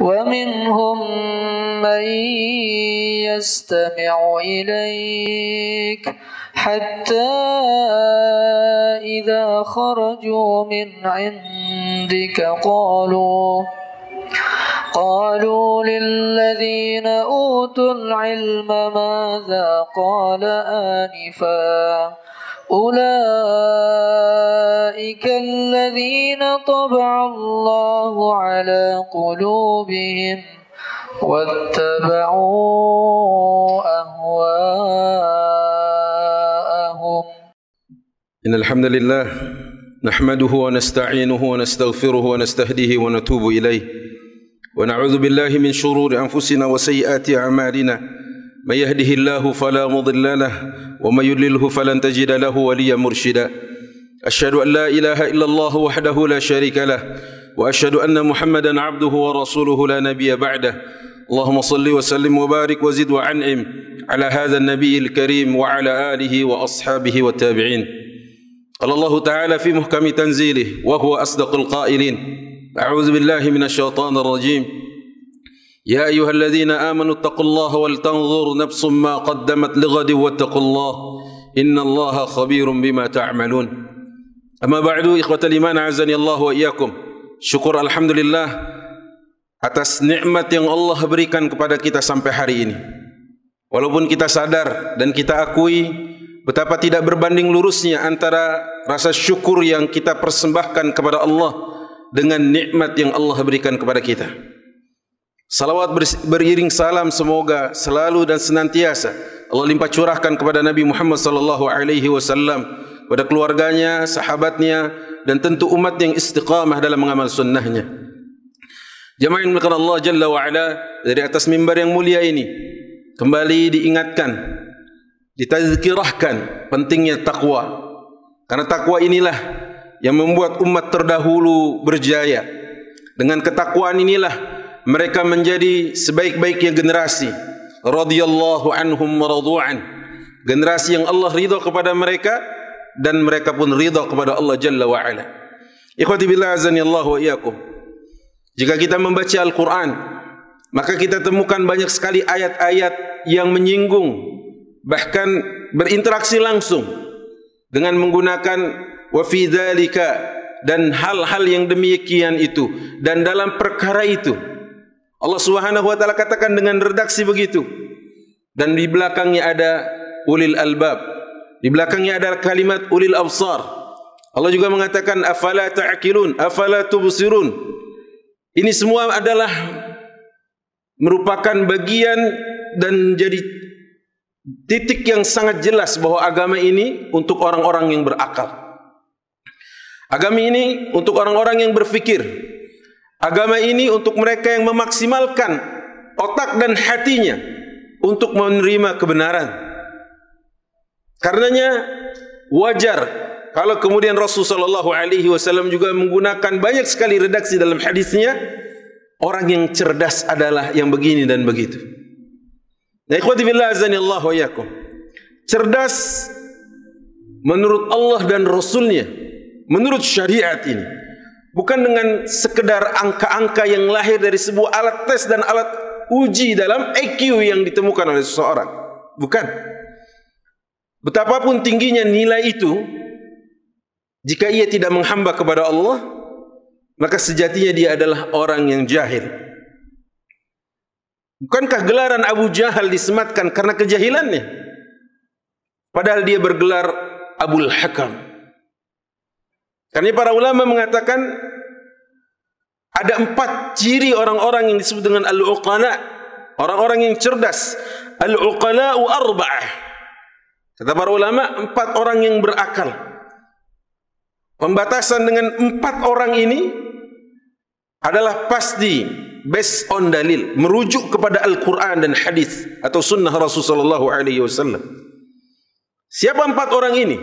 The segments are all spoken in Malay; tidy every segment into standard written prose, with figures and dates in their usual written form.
ومنهم من يستمع إليك حتى إذا خرجوا من عندك قالوا للذين أوتوا العلم ماذا قال آنفا أولئك الذين طبع الله على قلوبهم واتبعوا أهواءهم. إن الحمد لله نحمده ونستعينه ونستغفره ونستهديه ونتوب إليه ونعوذ بالله من شرور أنفسنا وسيئات أعمالنا من يهده الله فلا مضل له ومن يضلله فلن تجد له وليا مرشدا أشهد أن لا إله إلا الله وحده لا شريك له وأشهد أن محمدا عبده ورسوله لا نبي بعده اللهم صل وسلم وبارك وزد وعنعم على هذا النبي الكريم وعلى آله وأصحابه والتابعين. قال الله تعالى في محكم تنزيله وهو أصدق القائلين أعوذ بالله من الشيطان الرجيم يا أيها الذين آمنوا اتقوا الله ولتنظر نفس ما قدمت لغد واتقوا الله إن الله خبير بما تعملون. أما بعد إخوة الإيمان أعزني الله وإياkum. Syukur alhamdulillah atas nikmat yang Allah berikan kepada kita sampai hari ini. Walaupun kita sadar dan kita akui betapa tidak berbanding lurusnya antara rasa syukur yang kita persembahkan kepada Allah dengan nikmat yang Allah berikan kepada kita. Salawat beriring salam semoga selalu dan senantiasa Allah limpah curahkan kepada Nabi Muhammad sallallahu alaihi wasallam, kepada keluarganya, sahabatnya dan tentu umat yang istiqamah dalam mengamal sunnahnya. Jamaah yang dimuliakan Allah Jalla wa Ala, dari atas mimbar yang mulia ini kembali diingatkan, ditazkirahkan pentingnya takwa. Karena takwa inilah yang membuat umat terdahulu berjaya. Dengan ketakwaan inilah mereka menjadi sebaik-baiknya generasi. Radhiyallahu anhum wa radu'an. Generasi yang Allah ridha kepada mereka dan mereka pun ridha kepada Allah Jalla wa Ala. Ikhwati billah azani Allah wa iyyakum. Jika kita membaca Al-Quran, maka kita temukan banyak sekali ayat-ayat yang menyinggung, bahkan berinteraksi langsung dengan menggunakan wa fi dzalika, dan hal-hal yang demikian itu, dan dalam perkara itu Allah Subhanahu wa taala katakan dengan redaksi begitu. Dan di belakangnya ada ulil albab, di belakangnya ada kalimat ulil absar. Allah juga mengatakan afala ta'qilun, afala tubsirun. Ini semua adalah merupakan bagian dan jadi titik yang sangat jelas bahwa agama ini untuk orang-orang yang berakal. Agama ini untuk orang-orang yang berfikir. Agama ini untuk mereka yang memaksimalkan otak dan hatinya untuk menerima kebenaran. Karenanya wajar kalau kemudian Rasulullah SAW juga menggunakan banyak sekali redaksi dalam hadisnya, orang yang cerdas adalah yang begini dan begitu. Nah, ikhwati billah azani Allah wa iyyakum. Cerdas menurut Allah dan Rasulnya, menurut syariat ini, bukan dengan sekedar angka-angka yang lahir dari sebuah alat tes dan alat uji dalam IQ yang ditemukan oleh seseorang. Bukan. Betapapun tingginya nilai itu, jika ia tidak menghamba kepada Allah, maka sejatinya dia adalah orang yang jahil. Bukankah gelaran Abu Jahal disematkan karena kejahilannya? Padahal dia bergelar Abul Hakam. Karena para ulama mengatakan ada 4 ciri orang-orang yang disebut dengan al-uqala, orang-orang yang cerdas. Al-uqala'u arba'ah. Kata para ulama, 4 orang yang berakal. Pembatasan dengan 4 orang ini adalah pasti based on dalil, merujuk kepada Al-Quran dan hadis atau sunnah Rasulullah SAW. Siapa 4 orang ini?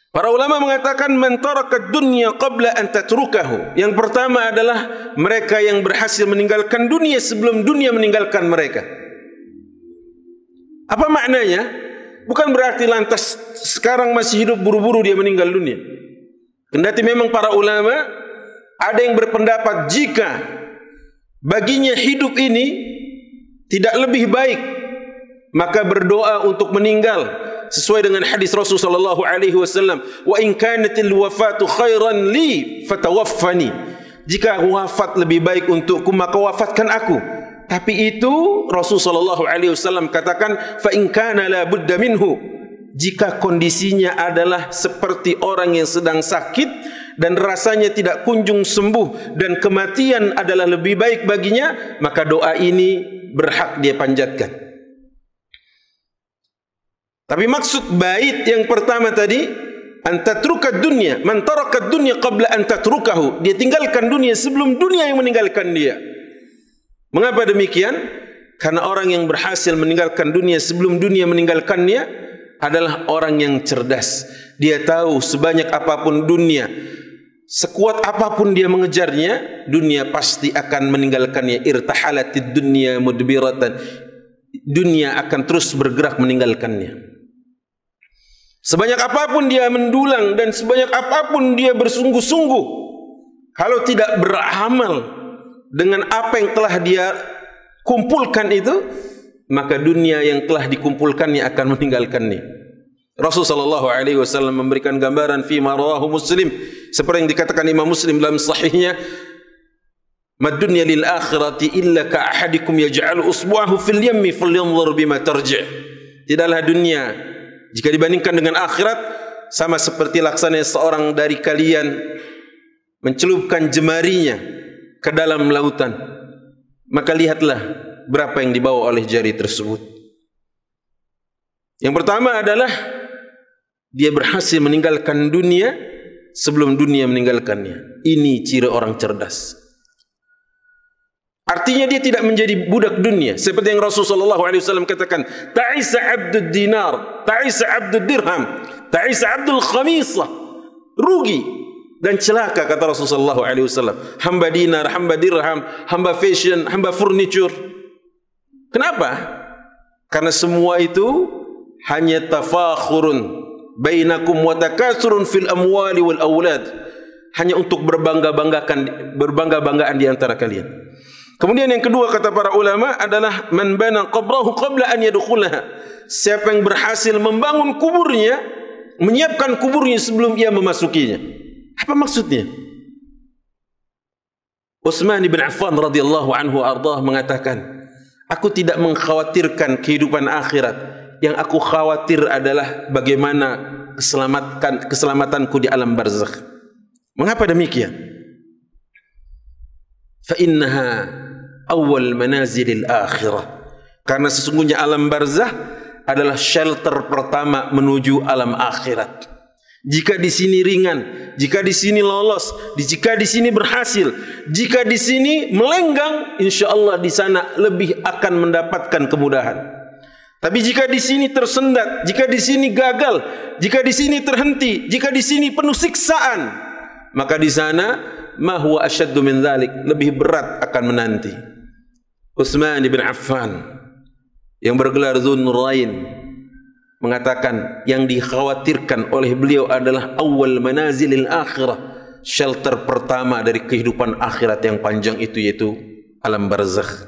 Para ulama mengatakan man taraka dunya qabla an tatrukahu. Yang pertama adalah mereka yang berhasil meninggalkan dunia sebelum dunia meninggalkan mereka. Apa maknanya? Bukan berarti lantas sekarang masih hidup buru-buru dia meninggal dunia. Kendati memang para ulama ada yang berpendapat jika baginya hidup ini tidak lebih baik, maka berdoa untuk meninggal sesuai dengan hadis Rasul sallallahu alaihi wasallam, wa in kanatil wafatu khairan li fatawaffani, jika wafat lebih baik untukku maka wafatkan aku. Tapi itu Rasul sallallahu alaihi wasallam katakan, fa in kana la budda minhu, jika kondisinya adalah seperti orang yang sedang sakit dan rasanya tidak kunjung sembuh dan kematian adalah lebih baik baginya, maka doa ini berhak dia panjatkan. Tapi maksud bait yang pertama tadi, antatruka dunya, man taraka dunya qabla an tatrukahu, dia tinggalkan dunia sebelum dunia yang meninggalkan dia. Mengapa demikian? Karena orang yang berhasil meninggalkan dunia sebelum dunia meninggalkannya adalah orang yang cerdas. Dia tahu sebanyak apapun dunia, sekuat apapun dia mengejarnya, dunia pasti akan meninggalkannya. Irtahalatid dunya mudbiratan, dunia akan terus bergerak meninggalkannya. Sebanyak apapun dia mendulang dan sebanyak apapun dia bersungguh-sungguh, kalau tidak beramal dengan apa yang telah dia kumpulkan itu, maka dunia yang telah dikumpulkannya akan meninggalkannya. Rasul sallallahu alaihi wasallam memberikan gambaran fi ma rawahu Muslim, seperti yang dikatakan Imam Muslim dalam sahihnya, mad dunya lil akhirati illa ka ahadikum yaj'alu usbu'ahu fil yammi falyanzur bima tarji'. Tidaklah dunia jika dibandingkan dengan akhirat sama seperti laksana seorang dari kalian mencelupkan jemarinya ke dalam lautan, maka lihatlah berapa yang dibawa oleh jari tersebut. Yang pertama adalah dia berhasil meninggalkan dunia sebelum dunia meninggalkannya. Ini ciri orang cerdas. Artinya dia tidak menjadi budak dunia, seperti yang Rasulullah SAW katakan, ta'isa abdud dinar, ta'isa abdud dirham, ta'isa abdul khamisah. Rugi dan celaka, kata Rasulullah SAW. Hamba dinar, hamba dirham, hamba fashion, hamba furniture. Kenapa? Karena semua itu hanya tafakhurun bainakum wa takasurun fil amwali wal aulad, hanya untuk berbangga-banggaan di antara kalian. Kemudian yang kedua kata para ulama adalah man bana qabrahu qabla an yadkhulaha, siapa yang berhasil membangun kuburnya, menyiapkan kuburnya sebelum ia memasukinya. Apa maksudnya? Utsman bin Affan radhiyallahu anhu ardah mengatakan, aku tidak mengkhawatirkan kehidupan akhirat, yang aku khawatir adalah bagaimana keselamatanku di alam barzakh. Mengapa demikian? Fa innaha awal manazilil akhirah, karena sesungguhnya alam barzakh adalah shelter pertama menuju alam akhirat. Jika di sini ringan, jika di sini lolos, jika di sini berhasil, jika di sini melenggang, insyaallah di sana lebih akan mendapatkan kemudahan. Tapi jika di sini tersendat, jika di sini gagal, jika di sini terhenti, jika di sini penuh siksaan, maka di sana ma huwa asyaddu min dzalik, lebih berat akan menanti. Utsman bin Affan yang bergelar Dzun Nurain mengatakan yang dikhawatirkan oleh beliau adalah awal manazilil akhirah, shelter pertama dari kehidupan akhirat yang panjang itu, yaitu alam barzakh.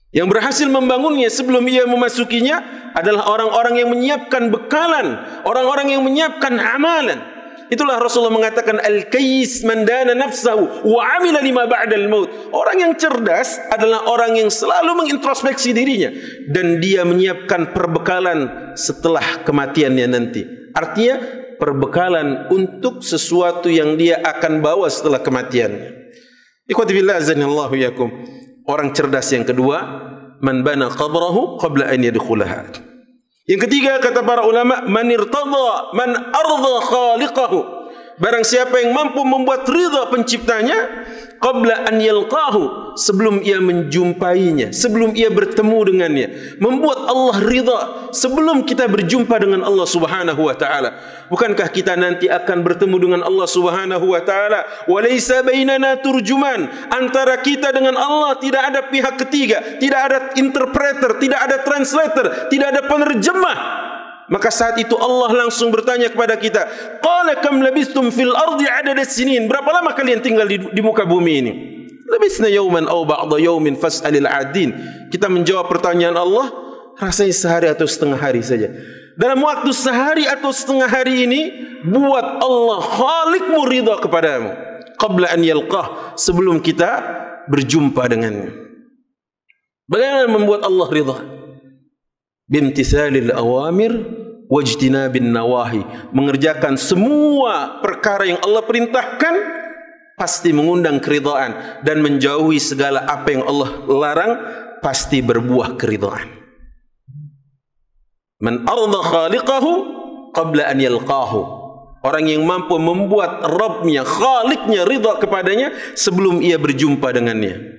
Yang berhasil membangunnya sebelum ia memasukinya adalah orang-orang yang menyiapkan bekalan, orang-orang yang menyiapkan amalan. Itulah Rasulullah mengatakan, al-kayyis man dana nafsahu wa amila lima ba'dal maut. Orang yang cerdas adalah orang yang selalu mengintrospeksi dirinya dan dia menyiapkan perbekalan setelah kematiannya nanti. Artinya perbekalan untuk sesuatu yang dia akan bawa setelah kematiannya. Ikhwati fillah azanillahu yakum. Orang cerdas yang kedua, man bana qabrahu qabla an yadkhulaha. Yang ketiga kata para ulama, man irtadha man ardha khaliqahu, barang siapa yang mampu membuat ridha penciptanya, qabla an yalqahu, sebelum ia menjumpainya, sebelum ia bertemu dengannya, membuat Allah ridha sebelum kita berjumpa dengan Allah Subhanahu wa taala. Bukankah kita nanti akan bertemu dengan Allah Subhanahu wa taala? Wa laisa bainana turjuman, antara kita dengan Allah tidak ada pihak ketiga, tidak ada interpreter, tidak ada translator, tidak ada penerjemah. Maka saat itu Allah langsung bertanya kepada kita, qala kam labistum fil ardi adada sinin, berapa lama kalian tinggal di muka bumi ini? Labisna yawman aw ba'da yawmin fas'alil 'adin. Kita menjawab pertanyaan Allah rasanya sehari atau setengah hari saja. Dalam waktu sehari atau setengah hari ini, buat Allah Khaliqmu ridha kepadamu qabla an yalqah, sebelum kita berjumpa dengannya. Bagaimana membuat Allah ridha? Bimtithalil awamir wajtinabin nawahi, mengerjakan semua perkara yang Allah perintahkan pasti mengundang keridhaan, dan menjauhi segala apa yang Allah larang pasti berbuah keridhaan. Man arda khaliqahu qabla an yalqahu, orang yang mampu membuat Rabbnya, Khaliqnya ridha kepadanya sebelum ia berjumpa dengannya.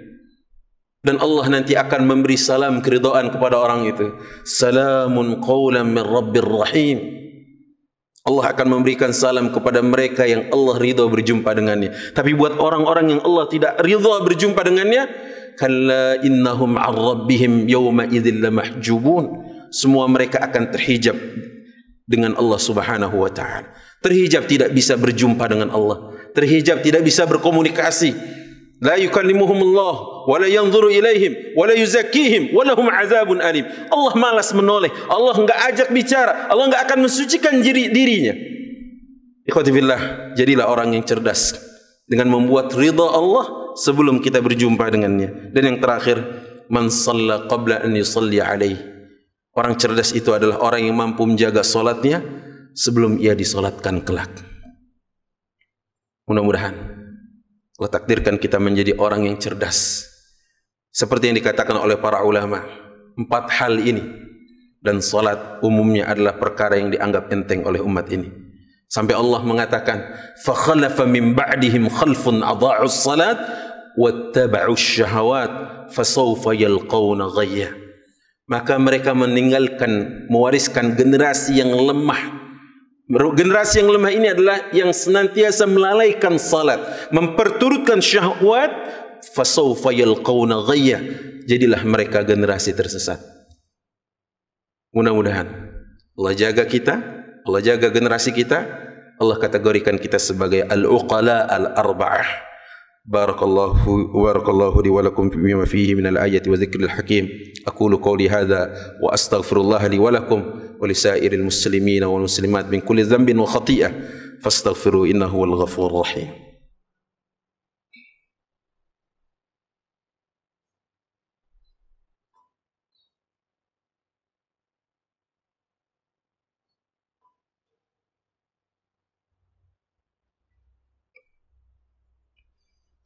Dan Allah nanti akan memberi salam keridhaan kepada orang itu. Salamun qawlan min Rabbir Rahim. Allah akan memberikan salam kepada mereka yang Allah ridha berjumpa dengannya. Tapi buat orang-orang yang Allah tidak ridha berjumpa dengannya, kalla innahum 'an rabbihim yawma idzil lamahjubun. Semua mereka akan terhijab dengan Allah Subhanahu wa taala. Terhijab, tidak bisa berjumpa dengan Allah. Terhijab, tidak bisa berkomunikasi. La yukallimuhumullah wa la yanzuru ilaihim wa la yuzakkihim wa lahum azabun alim. Allah malas menoleh, Allah enggak ajak bicara, Allah enggak akan mensucikan dirinya. Ikhwati fillah, jadilah orang yang cerdas dengan membuat ridha Allah sebelum kita berjumpa dengannya. Dan yang terakhir, man shalla qabla an yusalli alaihi. Orang cerdas itu adalah orang yang mampu menjaga salatnya sebelum ia disolatkan kelak. Mudah-mudahan Allah takdirkan kita menjadi orang yang cerdas. Seperti yang dikatakan oleh para ulama, 4 hal ini, dan salat umumnya adalah perkara yang dianggap enteng oleh umat ini. Sampai Allah mengatakan, فَخَلَفَ مِنْ بَعْدِهِمْ خَلْفٌ أَضَاعُوا الصَّلَاةَ وَاتَّبَعُوا الشَّهَوَاتِ فَسَوْفَ يَلْقَوْنَ غَيًّا. Maka mereka meninggalkan, mewariskan generasi yang lemah. Generasi yang lemah ini adalah yang senantiasa melalaikan salat, memperturutkan syahwat. Fasawfa yalqawna ghayya. Jadilah mereka generasi tersesat. Mudah-mudahan Allah jaga kita, Allah jaga generasi kita, Allah kategorikan kita sebagai al-uqala al-arba'ah. Barakallahu li wa lakum bima fihi min al-ayati wa dzikril hakim. Aqulu qawli hadza wa astaghfirullah li wa lakum wa li sa'iril muslimina wal muslimat min kulli dhanbin wa khati'ah fastaghfiru innahu wal ghafurur rahim.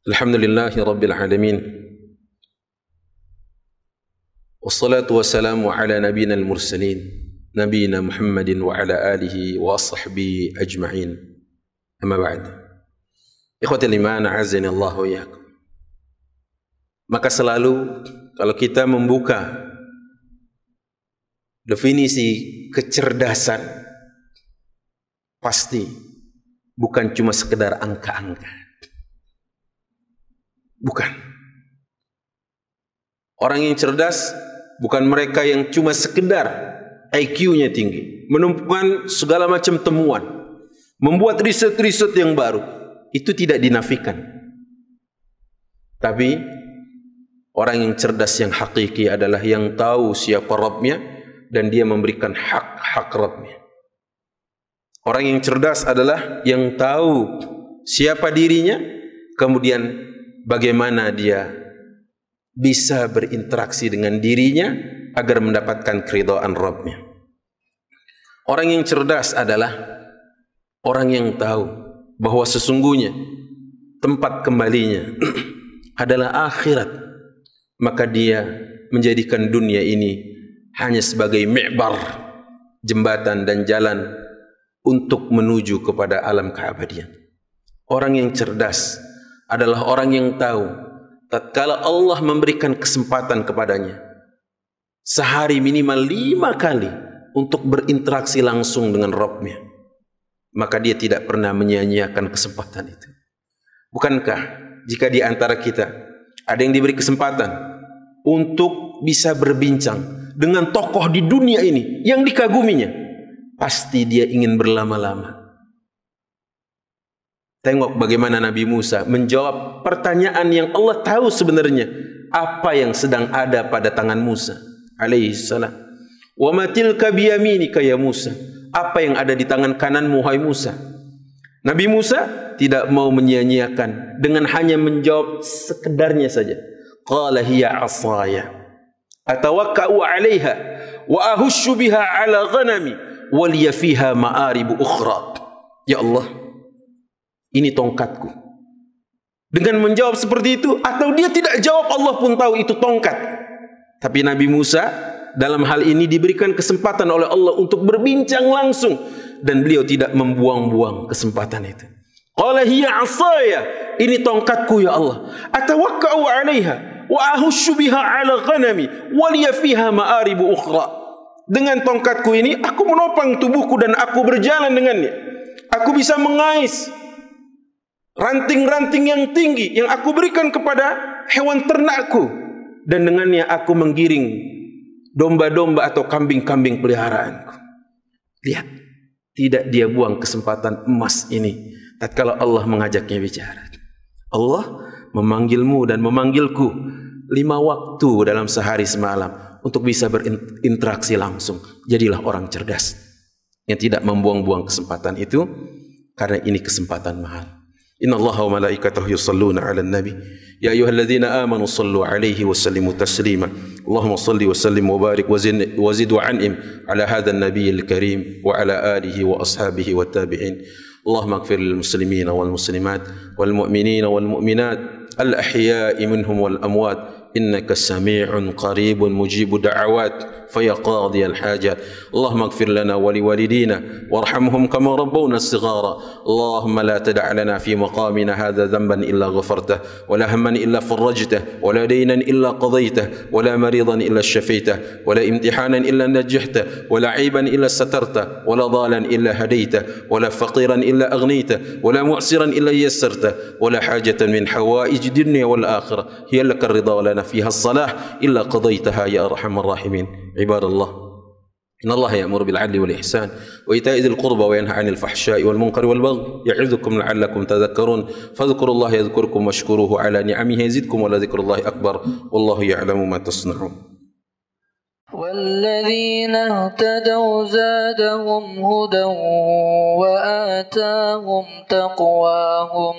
Alhamdulillahi rabbil alamin. Wassalatu wassalamu ala nabiyina al-mursalin, nabiyina Muhammadin wa ala alihi wa sahbihi ajma'in. Amma ba'd. Ikhwatul iman, a'azzani Allah wa iyyakum. Maka selalu kalau kita membuka definisi kecerdasan, pasti bukan cuma sekedar angka-angka. Bukan. Orang yang cerdas bukan mereka yang cuma sekedar IQ-nya tinggi, menumpukan segala macam temuan, membuat riset-riset yang baru. Itu tidak dinafikan. Tapi orang yang cerdas yang hakiki adalah yang tahu siapa Rabbnya dan dia memberikan hak-hak Rabbnya. Orang yang cerdas adalah yang tahu siapa dirinya, kemudian bagaimana dia bisa berinteraksi dengan dirinya agar mendapatkan keridhaan Rabbnya. Orang yang cerdas adalah orang yang tahu bahwa sesungguhnya tempat kembalinya adalah akhirat. Maka dia menjadikan dunia ini hanya sebagai mi'bar, jembatan dan jalan untuk menuju kepada alam keabadian. Orang yang cerdas adalah orang yang tahu tatkala Allah memberikan kesempatan kepadanya sehari minimal 5 kali untuk berinteraksi langsung dengan Rabbnya, maka dia tidak pernah menyia-nyiakan kesempatan itu. Bukankah jika di antara kita ada yang diberi kesempatan untuk bisa berbincang dengan tokoh di dunia ini yang dikaguminya, pasti dia ingin berlama-lama. Tengok bagaimana Nabi Musa menjawab pertanyaan yang Allah tahu sebenarnya apa yang sedang ada pada tangan Musa alaihi salam. Wa ma tilka biyaminika ya Musa? Apa yang ada di tangan kananmu hai Musa? Nabi Musa tidak mau menyia-nyiakan dengan hanya menjawab sekedarnya saja. Qala hiya 'asaya atawakka'u 'alaiha wa ahussu biha 'ala ghanami wa liya fiha ma'arib ukhra. Ya Allah, ini tongkatku. Dengan menjawab seperti itu, atau dia tidak jawab, Allah pun tahu itu tongkat. Tapi Nabi Musa dalam hal ini diberikan kesempatan oleh Allah untuk berbincang langsung, dan beliau tidak membuang-buang kesempatan itu. Qala hiya 'asaya, ini tongkatku ya Allah. Atawakka'u 'alaiha wa ahussu biha 'ala ghanami wa liya fiha ma'arib ukhra. Dengan tongkatku ini aku menopang tubuhku dan aku berjalan dengannya. Aku bisa mengais ranting-ranting yang tinggi yang aku berikan kepada hewan ternakku, dan dengannya aku menggiring domba-domba atau kambing-kambing peliharaanku. Lihat, tidak dia buang kesempatan emas ini tatkala Allah mengajaknya bicara. Allah memanggilmu dan memanggilku 5 waktu dalam sehari semalam untuk bisa berinteraksi langsung. Jadilah orang cerdas yang tidak membuang-buang kesempatan itu, karena ini kesempatan mahal. Inna Allah wa malaikatahu yusalluna ala nabi ya ayyuhalladzina amanu sallu alaihi wa sallimu taslima. Allahumma salli wa sallim wa barik wa zid wa an'im ala hadha an-nabiyil karim wa ala alihi wa ashabihi wa tabi'in. Allahumma ighfir lil muslimina wal muslimat wal mu'minina wal mu'minat al ahya'i minhum wal amwat innaka sami'un qaribun mujibu da'awat فيا قاضي الحاجات. اللهم اغفر لنا ولوالدينا وارحمهم كما ربونا صغارا. اللهم لا تدع لنا في مقامنا هذا ذنبا إلا غفرته ولا هما إلا فرجته ولا دينا إلا قضيته ولا مريضا إلا شفيته ولا امتحانا إلا نجحته ولا عيبا إلا سترته ولا ضالا إلا هديته ولا فقيرا إلا أغنيته ولا معسرا إلا يسرته ولا حاجة من حوائج الدنيا والآخرة هي لك الرضا ولنا فيها الصلاح إلا قضيتها يا أرحم الراحمين. عباد الله إن الله يأمر بالعدل والإحسان وإيتاء ذي القربى وينهى عن الفحشاء والمنكر والبغي يعظكم لعلكم تذكرون فاذكروا الله يذكركم واشكروه على نعمه يزدكم ولذكر الله أكبر والله يعلم ما تصنعون. والذين اهتدوا زادهم هدى وآتاهم تقواهم